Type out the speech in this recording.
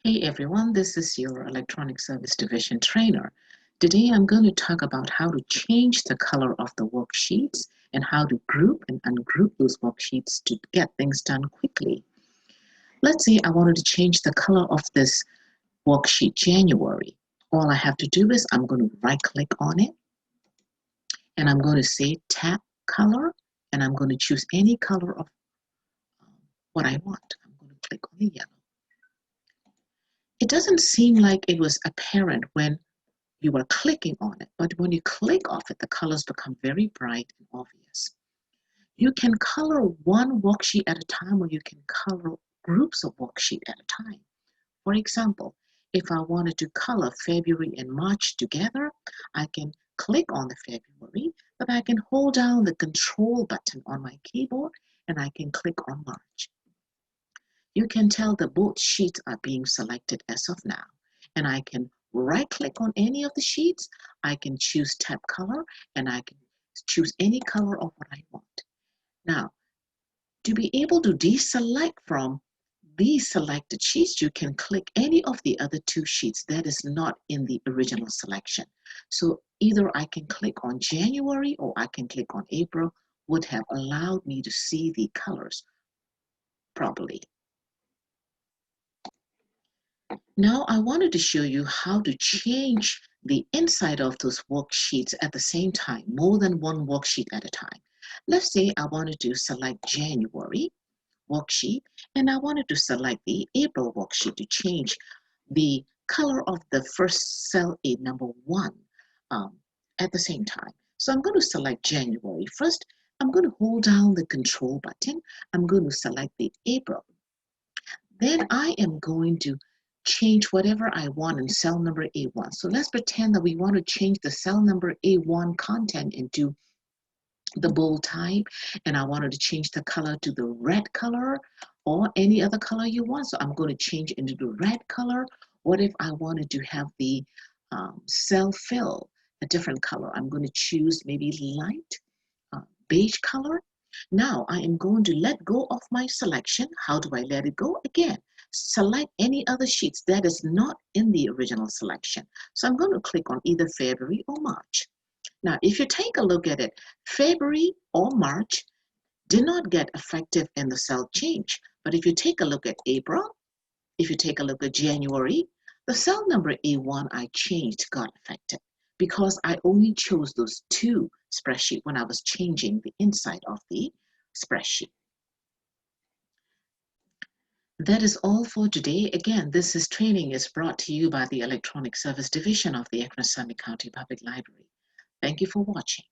Hey everyone, this is your Electronic Service Division trainer. Today I'm going to talk about how to change the color of the worksheets and how to group and ungroup those worksheets to get things done quickly. Let's say I wanted to change the color of this worksheet January. All I have to do is I'm going to right click on it and I'm going to say tap color and I'm going to choose any color of what I want. I'm going to click on the yellow. It doesn't seem like it was apparent when you are clicking on it, but when you click off it, the colors become very bright and obvious. You can color one worksheet at a time, or you can color groups of worksheet at a time. For example, if I wanted to color February and March together, I can click on the February, but I can hold down the control button on my keyboard and I can click on March. You can tell that both sheets are being selected as of now, and I can right click on any of the sheets. I can choose tab color and I can choose any color of what I want. Now, to be able to deselect from these selected sheets, you can click any of the other two sheets that is not in the original selection. So either I can click on January or I can click on April, would have allowed me to see the colors properly. Now I wanted to show you how to change the inside of those worksheets at the same time, more than one worksheet at a time. Let's say I wanted to select January worksheet and I wanted to select the April worksheet to change the color of the first cell in number 1 at the same time. So I'm going to select January. First, I'm going to hold down the control button. I'm going to select the April. Then I am going to change whatever I want in cell number A1. So let's pretend that we want to change the cell number A1 content into the bold type, and I wanted to change the color to the red color or any other color you want. So I'm going to change into the red color. What if I wanted to have the cell fill a different color? I'm going to choose maybe light beige color. Now I am going to let go of my selection. How do I let it go? Again, select any other sheets that is not in the original selection. So I'm going to click on either February or March. Now, if you take a look at it, February or March did not get effective in the cell change. But if you take a look at April, if you take a look at January, the cell number A1 I changed got affected because I only chose those two spreadsheets when I was changing the inside of the spreadsheet. That is all for today. Again, this training is brought to you by the Electronic Service Division of the Summit County Public Library. Thank you for watching.